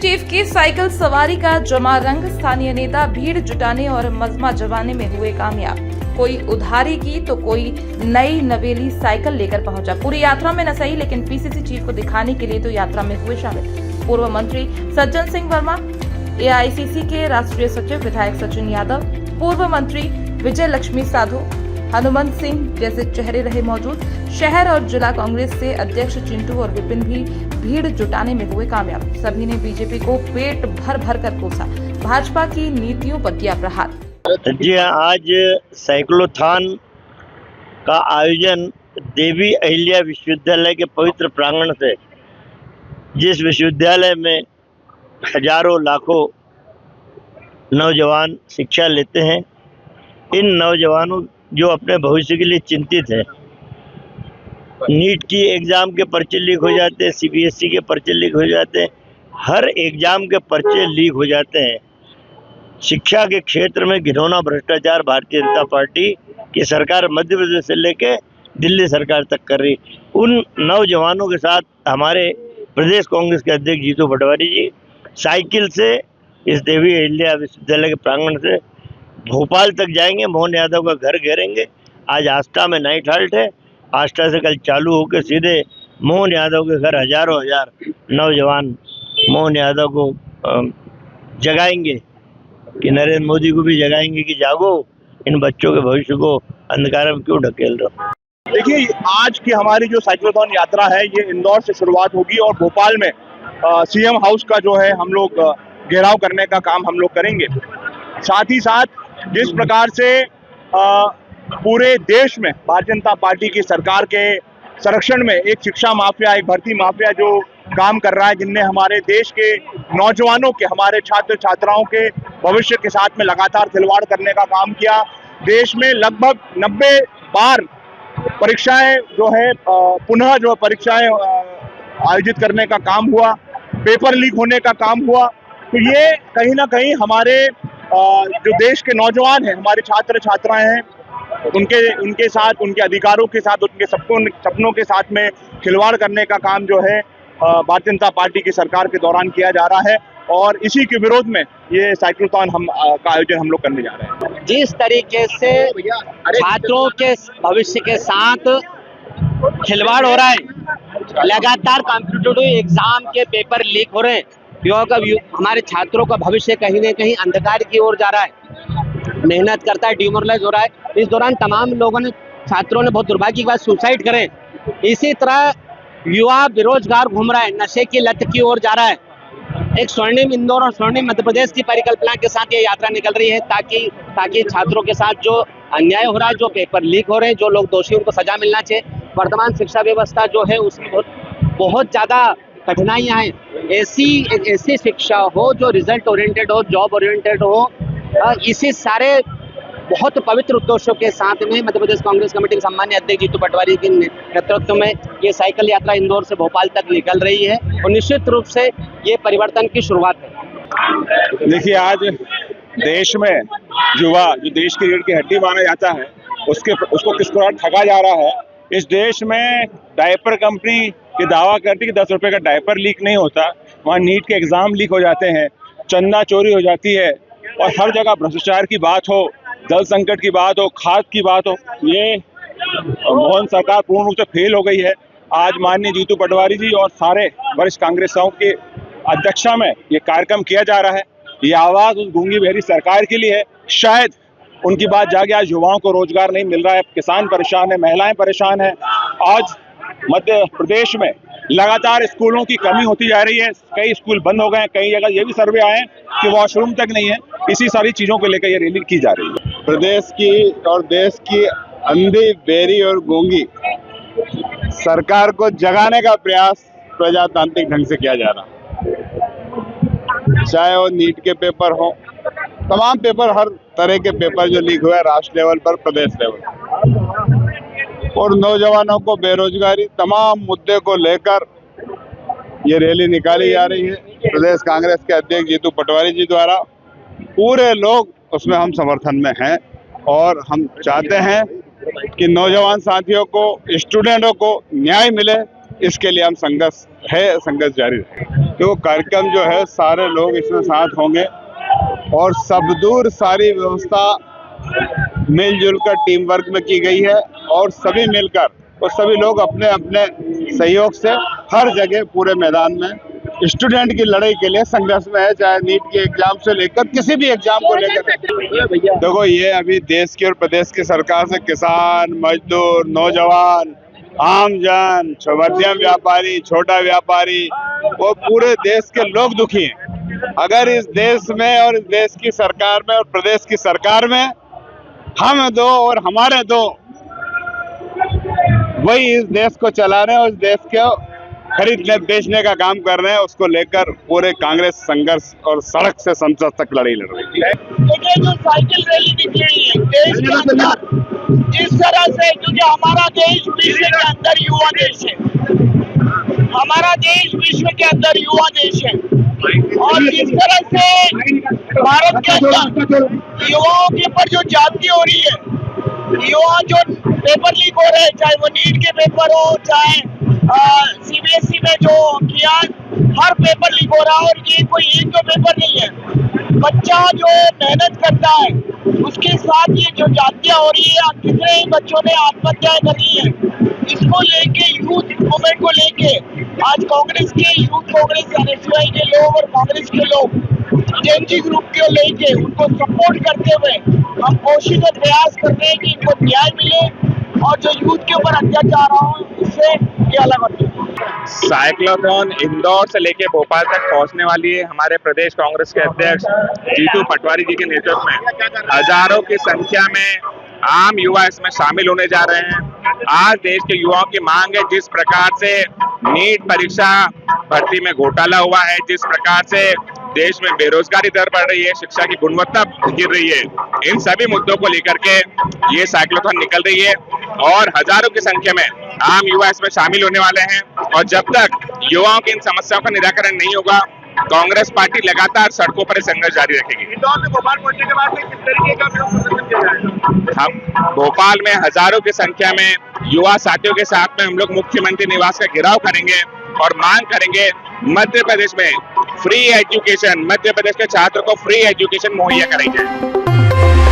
Chief की cycle सवारी का जमा रंग, स्थानीय नेता भीड़ जुटाने और मजमा जमाने में हुए कामयाब। कोई उधारी की तो कोई नई नवेली साइकिल लेकर पहुंचा। पूरी यात्रा में न सही लेकिन पीसीसी चीफ को दिखाने के लिए तो यात्रा में हुए शामिल। पूर्व मंत्री सज्जन सिंह वर्मा, एआईसीसी के राष्ट्रीय सचिव विधायक सचिन यादव, पूर्व मंत्री विजय लक्ष्मी साधु, हनुमंत सिंह जैसे चेहरे रहे मौजूद। शहर और जिला कांग्रेस से अध्यक्ष चिंटू और विपिन भी भीड़ जुटाने में हुए कामयाब। सभी ने बीजेपी को पेट भर भर कर कोसा, भाजपा की नीतियों पर किया प्रहार। जी आज साइक्लोथॉन का आयोजन देवी अहिल्या विश्वविद्यालय के पवित्र प्रांगण से, जिस विश्वविद्यालय में हजारों लाखों नौजवान शिक्षा लेते हैं, इन नौजवानों जो अपने भविष्य के लिए चिंतित हैं, नीट की एग्ज़ाम के पर्चे लीक हो जाते हैं, सीबीएसई के पर्चे लीक हो जाते हैं, हर एग्ज़ाम के पर्चे लीक हो जाते हैं। शिक्षा के क्षेत्र में घिनौना भ्रष्टाचार भारतीय जनता पार्टी की सरकार मध्य प्रदेश से लेके दिल्ली सरकार तक कर रही। उन नौजवानों के साथ हमारे प्रदेश कांग्रेस के अध्यक्ष जीतू पटवारी जी साइकिल से इस देवी अहिल्या विश्वविद्यालय के प्रांगण से भोपाल तक जाएंगे, मोहन यादव का घर घेरेंगे। आज आष्टा में नाइट हाल्ट है, आष्टा से कल चालू होकर सीधे मोहन यादव के घर हजारों हजार नौजवान मोहन यादव को जगाएंगे कि नरेंद्र मोदी को भी जगाएंगे कि जागो, इन बच्चों के भविष्य को अंधकार में क्यों ढकेल रहे हो। देखिए, आज की हमारी जो साइक्लोथॉन यात्रा है ये इंदौर से शुरुआत होगी और भोपाल में सीएम हाउस का जो है हम लोग घेराव करने का काम हम लोग करेंगे। साथ ही साथ जिस प्रकार से पूरे देश में भारतीय जनता पार्टी की सरकार के संरक्षण में एक शिक्षा माफिया, एक भर्ती माफिया जो काम कर रहा है, जिनने हमारे देश के नौजवानों के, हमारे छात्र छात्राओं के भविष्य के साथ में लगातार खिलवाड़ करने का काम किया। देश में लगभग 90 बार परीक्षाएं जो है पुनः जो परीक्षाएं आयोजित करने का काम हुआ, पेपर लीक होने का काम हुआ। तो ये कहीं ना कहीं हमारे जो देश के नौजवान हैं, हमारे छात्र छात्राएं हैं, उनके साथ, उनके अधिकारों के साथ, उनके सपनों के साथ में खिलवाड़ करने का काम जो है भारतीय जनता पार्टी की सरकार के दौरान किया जा रहा है और इसी के विरोध में ये साइक्लोथॉन का आयोजन हम लोग करने जा रहे हैं। जिस तरीके से छात्रों के भविष्य के साथ खिलवाड़ हो रहा है, लगातार कॉम्पिटिटिव एग्जाम के पेपर लीक हो रहे हैं, हमारे छात्रों का भविष्य कहीं न कहीं अंधकार की ओर जा रहा है, मेहनत करता है, डिमोरलाइज हो रहा है। इस दौरान तमाम लोगों ने, छात्रों ने बहुत दुर्भाग्य की बात सुसाइड करें। इसी तरह युवा बेरोजगार घूम रहा है, नशे की लत की ओर जा रहा है। एक स्वर्णिम इंदौर और स्वर्णिम मध्य प्रदेश की परिकल्पना के साथ ये यात्रा निकल रही है ताकि छात्रों के साथ जो अन्याय हो रहा है, जो पेपर लीक हो रहे हैं, जो लोग दोषी उनको सजा मिलना चाहिए। वर्तमान शिक्षा व्यवस्था जो है उसमें बहुत ज़्यादा कठिनाइयाँ हैं। ऐसी शिक्षा हो जो रिजल्ट ओरिएंटेड हो, जॉब ओरिएंटेड हो। इसी सारे बहुत पवित्र उद्देश्यों के साथ में मध्य प्रदेश कांग्रेस कमेटी के सम्मान्य अध्यक्ष जीतू पटवारी के नेतृत्व में ये साइकिल यात्रा इंदौर से भोपाल तक निकल रही है और निश्चित रूप से ये परिवर्तन की शुरुआत है। देखिए, आज देश में युवा जो देश की रीढ़ की हड्डी माना जाता है, उसको किस प्रकार ठगा जा रहा है। इस देश में डायपर कंपनी ये दावा करती है कि 10 रुपए का डायपर लीक नहीं होता, वहाँ नीट के एग्जाम लीक हो जाते हैं, चंदा चोरी हो जाती है और हर जगह भ्रष्टाचार की बात हो, जल संकट की बात हो, खाद की बात हो। ये मोहन सरकार पूर्ण रूप से फेल हो गई है। आज माननीय जीतू पटवारी जी और सारे वरिष्ठ कांग्रेसियों के अध्यक्षता में ये कार्यक्रम किया जा रहा है। ये आवाज उस गूंगी बहरी सरकार के लिए है। शायद उनकी बात जागे। आज युवाओं को रोजगार नहीं मिल रहा है, किसान परेशान है, महिलाएं परेशान है। आज मध्य प्रदेश में लगातार स्कूलों की कमी होती जा रही है, कई स्कूल बंद हो गए हैं, कई जगह ये भी सर्वे आए हैं कि वॉशरूम तक नहीं है। इसी सारी चीजों को लेकर ये रैली की जा रही है। प्रदेश की और देश की अंधी, बेरी और गूंगी सरकार को जगाने का प्रयास प्रजातांत्रिक ढंग से किया जा रहा है। चाहे वो नीट के पेपर हो, तमाम पेपर, हर तरह के पेपर जो लीक हुए राष्ट्र लेवल पर, प्रदेश लेवल और नौजवानों को बेरोजगारी, तमाम मुद्दे को लेकर ये रैली निकाली जा रही है प्रदेश कांग्रेस के अध्यक्ष जीतू पटवारी जी द्वारा। पूरे लोग उसमें हम समर्थन में हैं और हम चाहते हैं कि नौजवान साथियों को, स्टूडेंटों को न्याय मिले, इसके लिए हम संघर्ष जारी रहेगा। तो कार्यक्रम जो है सारे लोग इसमें साथ होंगे और सब दूर सारी व्यवस्था मिलजुल कर टीम वर्क में की गई है और सभी मिलकर और सभी लोग अपने अपने सहयोग से हर जगह पूरे मैदान में स्टूडेंट की लड़ाई के लिए संघर्ष में है, चाहे नीट के एग्जाम से लेकर किसी भी एग्जाम को लेकर। देखो ये अभी देश की और प्रदेश की सरकार से किसान, मजदूर, नौजवान, आमजन, मध्यम व्यापारी, छोटा व्यापारी, वो पूरे देश के लोग दुखी हैं। अगर इस देश में और इस देश की सरकार में और प्रदेश की सरकार में हम दो और हमारे दो वही इस देश को चला रहे हैं और इस देश को खरीदने बेचने का काम कर रहे हैं, उसको लेकर पूरे कांग्रेस संघर्ष और सड़क से संसद तक लड़ाई लड़ रही है। देखिए जो साइकिल रैली निकली है देश के अंदर, जिस तरह से, क्योंकि हमारा देश विश्व के अंदर युवा देश है, हमारा देश विश्व के अंदर युवा देश है और जिस तरह से भारत के अंदर युवाओं के ऊपर जो जाति हो रही है, युवा जो पेपर लीक हो रहे हैं, चाहे वो नीट के पेपर हो, चाहे सीबीएसई में जो किया, हर पेपर लीक हो रहा है और ये कोई एक दो पेपर नहीं है। बच्चा जो मेहनत करता है उसके साथ ये जो जातियां हो रही है, कितने ही बच्चों ने आत्महत्याएं कर ली है, इसको लेके यूथ मूवमेंट को लेके आज कांग्रेस के यूथ कांग्रेस एनएसयूआई के लोग और कांग्रेस के लोग जेएनजी ग्रुप को लेके उनको सपोर्ट करते हुए हम कोशिश और प्रयास कर रहे हैं कि इनको न्याय मिले और जो यूथ के ऊपर अत्याचार हो उससे ये अलग होती है। साइक्लोथॉन इंदौर से लेके भोपाल तक पहुंचने वाली है। हमारे प्रदेश कांग्रेस के अध्यक्ष जीतू पटवारी जी के नेतृत्व में हजारों की संख्या में आम युवा इसमें शामिल होने जा रहे हैं। आज देश के युवाओं की मांग है, जिस प्रकार से नीट परीक्षा भर्ती में घोटाला हुआ है, जिस प्रकार से देश में बेरोजगारी दर बढ़ रही है, शिक्षा की गुणवत्ता गिर रही है, इन सभी मुद्दों को लेकर के ये साइक्लोथॉन निकल रही है और हजारों की संख्या में आम युवा इसमें शामिल होने वाले हैं। और जब तक युवाओं की इन समस्याओं का निराकरण नहीं होगा, कांग्रेस पार्टी लगातार सड़कों पर संघर्ष जारी रखेगी। इंदौर से भोपाल पहुंचने के बाद किस तरीके का प्रदर्शन किया जाएगा? हम भोपाल में हजारों की संख्या में युवा साथियों के साथ में हम लोग मुख्यमंत्री निवास का घेराव करेंगे और मांग करेंगे मध्य प्रदेश में फ्री एजुकेशन, मध्य प्रदेश के छात्रों को फ्री एजुकेशन मुहैया कराई जाए।